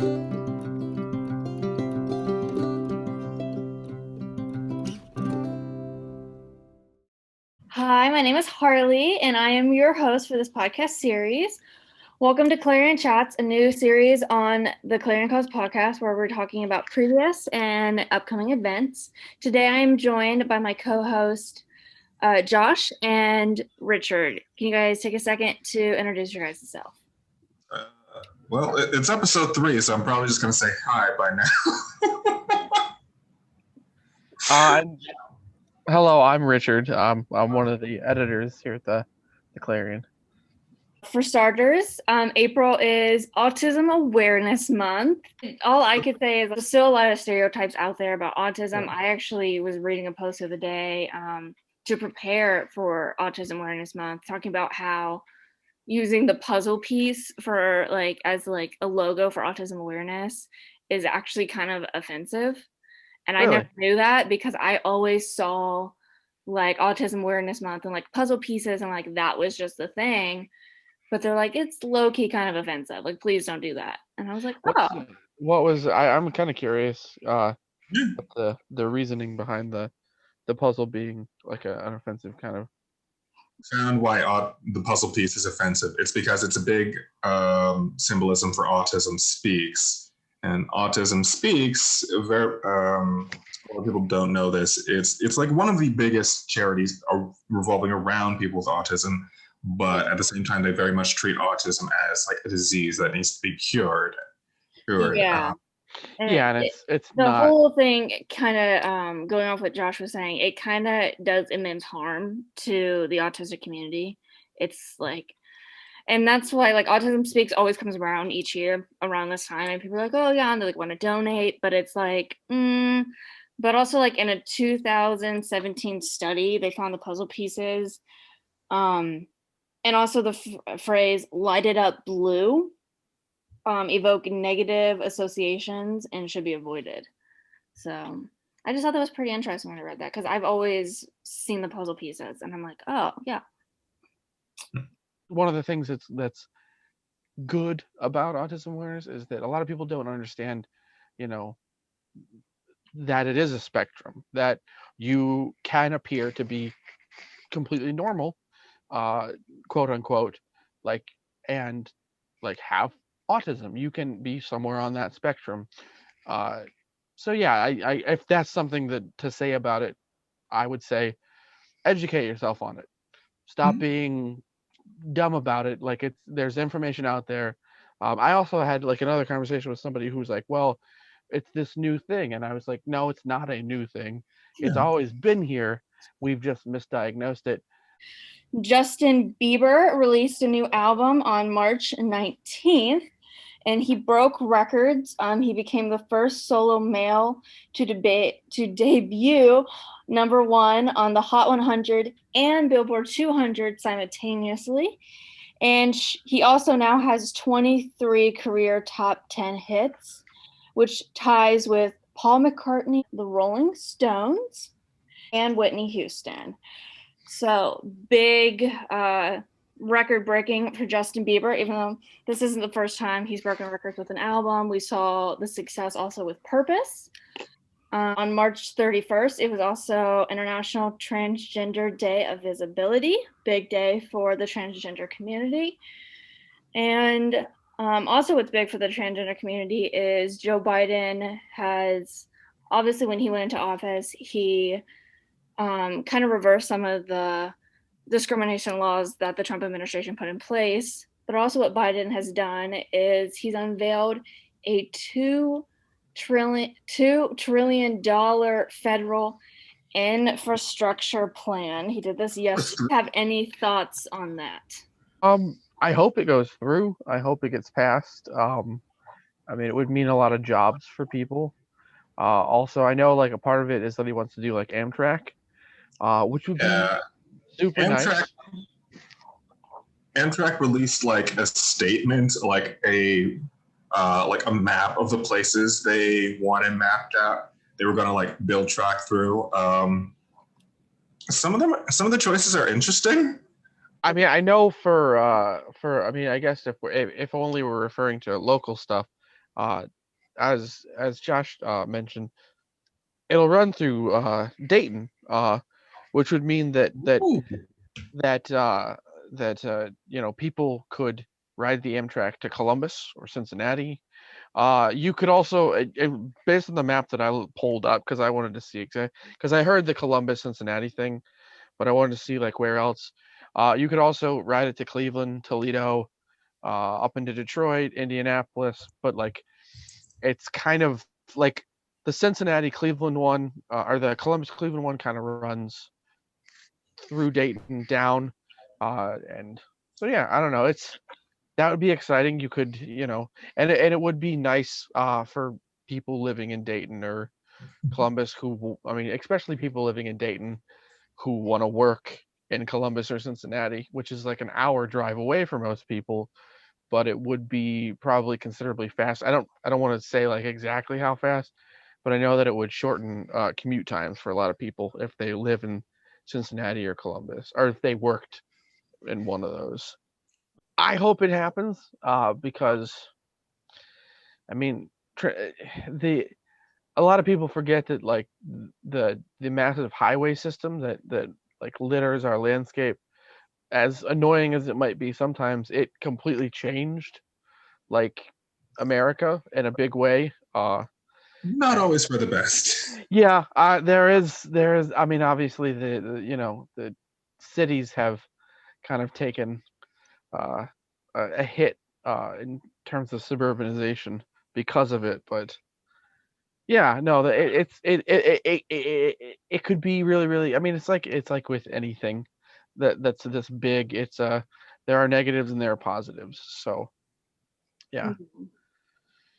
Hi, my name is Harley, and I am your host for this podcast series. Welcome to Clarion Chats, a new series on the Clarion Cause podcast where we're talking about previous and upcoming events. Today, I am joined by my co-host, Josh and Richard. Can you guys take a second to introduce your guys' self? Well, it's episode 3, so I'm probably just going to say hi by now. Hello, I'm Richard. I'm one of the editors here at the Clarion. For starters, April is Autism Awareness Month. All I could say is there's still a lot of stereotypes out there about autism. Yeah. I actually was reading a post the other day to prepare for Autism Awareness Month, talking about how using the puzzle piece for as a logo for autism awareness is actually kind of offensive. And really? I never knew that because I always saw Autism Awareness Month and puzzle pieces and that was just the thing. But they're it's low-key kind of offensive. Please don't do that. And I was like, oh. What was I'm kind of curious the reasoning behind the puzzle being an offensive kind of. Found why the puzzle piece is offensive. It's because it's a big symbolism for Autism Speaks. And Autism Speaks, a lot of people don't know this. It's one of the biggest charities revolving around people with autism, but at the same time, they very much treat autism as a disease that needs to be cured. Yeah. And it's the not... whole thing kind of going off what Josh was saying, it kind of does immense harm to the autistic community. It's and that's why Autism Speaks always comes around each year around this time, and people are oh yeah, and they want to donate, but it's but also in a 2017 study, they found the puzzle pieces, and also the phrase "light it up blue" evoke negative associations and should be avoided. So I just thought that was pretty interesting when I read that, because I've always seen the puzzle pieces and I'm oh yeah. One of the things that's good about autism awareness is that a lot of people don't understand, that it is a spectrum, that you can appear to be completely normal, quote unquote, and have autism. You can be somewhere on that spectrum. So yeah, I if that's something to say about it, I would say educate yourself on it. Stop being dumb about it. There's information out there. I also had another conversation with somebody who's well, it's this new thing, and I was no, it's not a new thing. Yeah. It's always been here. We've just misdiagnosed it. Justin Bieber released a new album on March 19th, and he broke records. He became the first solo male to debut #1 on the Hot 100 and Billboard 200 simultaneously. And he also now has 23 career top 10 hits, which ties with Paul McCartney, the Rolling Stones, and Whitney Houston. So big record breaking for Justin Bieber, even though this isn't the first time he's broken records with an album. We saw the success also with Purpose. On March 31st, it was also International Transgender Day of Visibility, big day for the transgender community. And also what's big for the transgender community is Joe Biden has, obviously when he went into office, he kind of reversed some of the discrimination laws that the Trump administration put in place. But also what Biden has done is he's unveiled a $2 trillion federal infrastructure plan. He did this yesterday. Have any thoughts on that? I hope it goes through. I hope it gets passed. It would mean a lot of jobs for people. Also, I know a part of it is that he wants to do Amtrak, which would be super nice. Amtrak released a statement, a map of the places they wanted mapped out. They were going to build track through. Some of the choices are interesting. I know I guess if only we're referring to local stuff, Uh, as Josh mentioned, it'll run through Dayton, which would mean Ooh. that people could ride the Amtrak to Columbus or Cincinnati. You could also, based on the map that I pulled up, because I wanted to see because I heard the Columbus Cincinnati thing, but I wanted to see like where else. You could also ride it to Cleveland, Toledo, up into Detroit, Indianapolis, but like it's kind of like the Cincinnati Cleveland one, or the Columbus Cleveland one kind of runs through Dayton down, and so yeah, I don't know. That would be exciting. You could, and it would be nice for people living in Dayton or Columbus I mean, especially people living in Dayton who want to work in Columbus or Cincinnati, which is like an hour drive away for most people, but it would be probably considerably fast. I don't want to say like exactly how fast, but I know that it would shorten commute times for a lot of people if they live in Cincinnati or Columbus, or if they worked in one of those. I hope it happens because I mean the a lot of people forget that like the massive highway system that like litters our landscape, as annoying as it might be sometimes, it completely changed like America in a big way. Not And always for the best. yeah, there is. I mean, obviously the cities have kind of taken uh, a hit in terms of suburbanization because of it, but yeah, no, it could be really, really. I mean, it's like with anything that's this big. There are negatives and there are positives. So yeah. Mhm.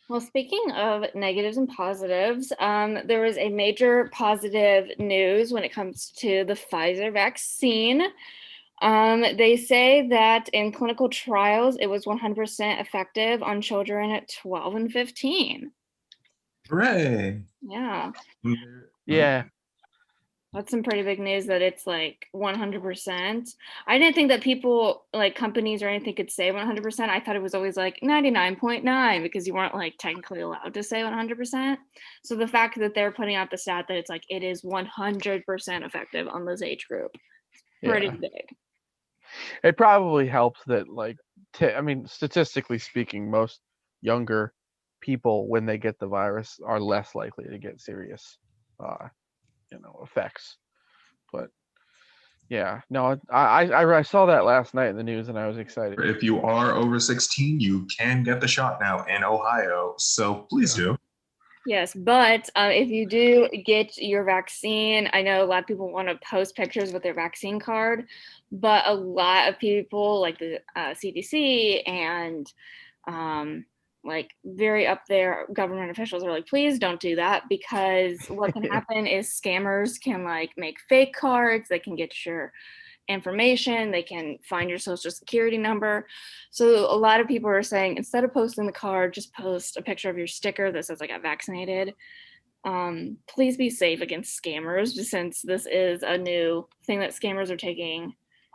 Well, speaking of negatives and positives, there was a major positive news when it comes to the Pfizer vaccine. They say that in clinical trials, it was 100% effective on children at 12 and 15. Hooray. Yeah, Yeah. that's some pretty big news that it's like 100%. I didn't think that people, like companies or anything, could say 100%. I thought it was always like 99.9 because you weren't like technically allowed to say 100%. So the fact that they're putting out the stat that it's like it is 100% effective on this age group, pretty Yeah. big. It probably helps that like I mean, statistically speaking, most younger people when they get the virus are less likely to get serious uh, effects. But yeah, no, I saw that last night in the news and I was excited. If you are over 16, you can get the shot now in Ohio. So please Yeah. do. Yes, but if you do get your vaccine, I know a lot of people want to post pictures with their vaccine card, but a lot of people, like the CDC and um, like very up there government officials, are like, please don't do that because what can happen is scammers can like make fake cards. They can get your information, they can find your social security number. So a lot of people are saying instead of posting the card, just post a picture of your sticker that says I got vaccinated. Please be safe against scammers, since this is a new thing that scammers are taking,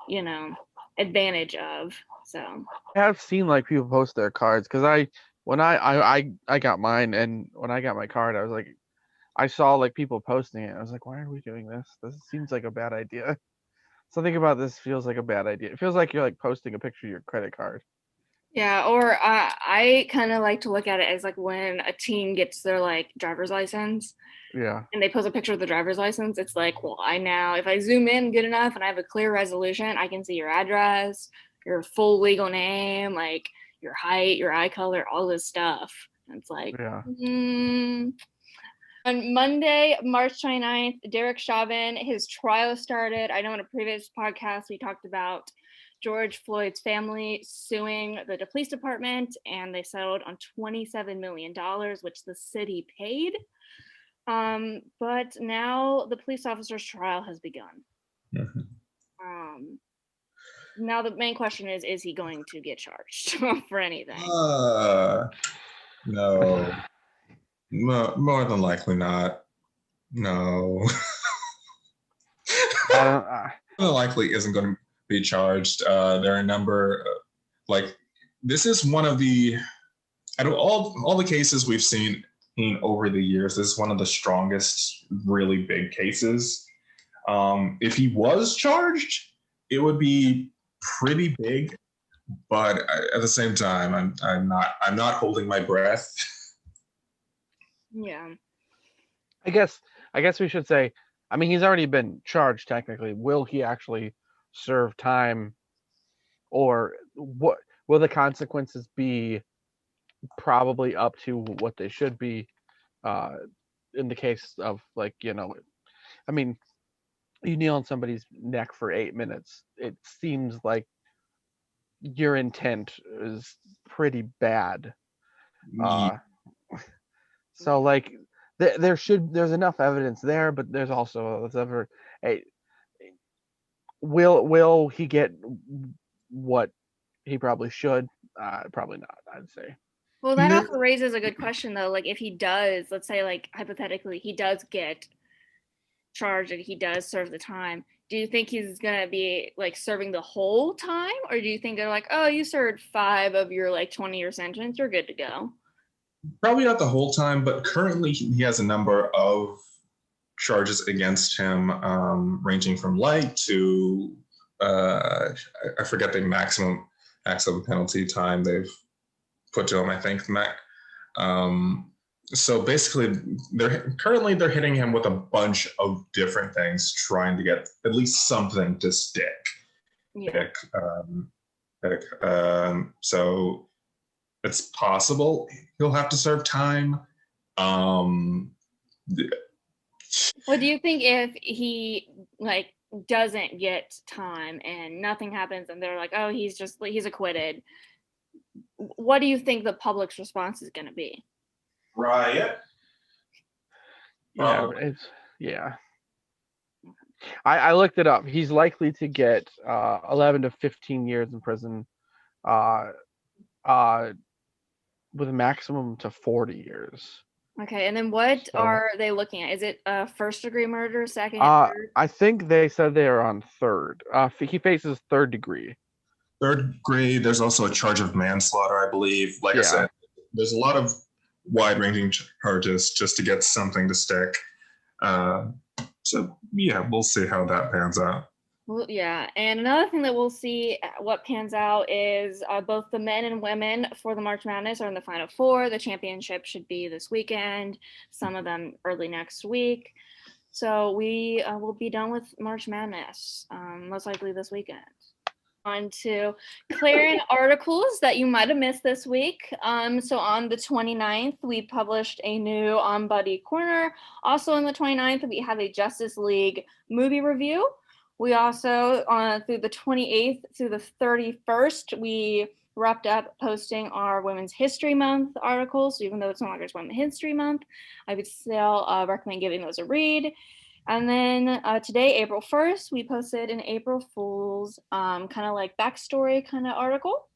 you know, advantage of. So I have seen like people post their cards because I got mine, and when I got my card, I was like, I saw like people posting it. I was like, why are we doing this? This seems like a bad idea. Something about this feels like a bad idea. It feels like you're like posting a picture of your credit card. yeah, or I kind of like to look at it as like when a teen gets their like driver's license Yeah. and they post a picture of the driver's license. It's like, well, I now, if I zoom in good enough and I have a clear resolution, I can see your address, your full legal name, like your height, your eye color, all this stuff. And it's like, Yeah. On Monday, March 29th, Derek Chauvin, his trial started. I know in a previous podcast we talked about George Floyd's family suing the police department, and they settled on $27 million, which the city paid. But now the police officer's trial has begun. Mhm. Um, Now the main question is he going to get charged for anything? Uh, no, more than likely not. No, I don't. more than likely isn't going to be charged. There are a number, like, this is one of the out of all the cases we've seen over the years, this is one of the strongest, really big cases. If he was charged, it would be pretty big, but at the same time, I'm not holding my breath. Yeah. I guess we should say, I mean, he's already been charged technically. Will he actually serve time, or what will the consequences be? Probably up to what they should be. Uh, in the case of, like, I mean, you kneel on somebody's neck for 8 minutes. It seems like your intent is pretty bad. Uh, so like there's enough evidence there, but there's also hey, will he get what he probably should? Probably not, I'd say. Well, that also raises a good question though. Like if he does, let's say like hypothetically, he does get charged and he does serve the time, do you think he's gonna be like serving the whole time? Or do you think they're like, oh, you served 5 of your like 20-year sentence, you're good to go? Probably not the whole time, but currently he has a number of charges against him, ranging from light to I forget the maximum penalty time they've put to him. I think Mac. So basically, they're hitting him with a bunch of different things, trying to get at least something to stick. Yeah. So it's possible he'll have to serve time. What do you think if he like doesn't get time and nothing happens and they're like, oh, he's acquitted? What do you think the public's response is going to be? Riot. Yeah, yeah. I looked it up. He's likely to get 11 to 15 years in prison, uh, with a maximum to 40 years. Okay, and then what are they looking at? Is it first-degree murder, second, third? I think they said they are on third. He faces third degree. Third grade, there's also a charge of manslaughter, I believe. Like I said, there's a lot of wide-ranging charges just to get something to stick. So yeah, we'll see how that pans out. Well, yeah, and another thing that we'll see what pans out is both the men and women for the March Madness are in the Final Four. The championship should be this weekend, some of them early next week. So we will be done with March Madness, most likely this weekend. On to Clarion articles that you might have missed this week. So on the 29th, we published a new On Buddy Corner. Also on the 29th, we have a Justice League movie review. We also, through the 28th through the 31st, we wrapped up posting our Women's History Month articles. So even though it's no longer Women's History Month, I would still recommend giving those a read. And then today, April 1st, we posted an April Fool's kind of like backstory kind of article.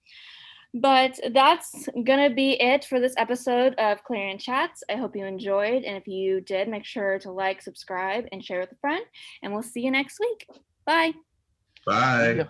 But that's going to be it for this episode of Clarion Chats. I hope you enjoyed. And if you did, make sure to like, subscribe, and share with a friend. And we'll see you next week. Bye. Bye.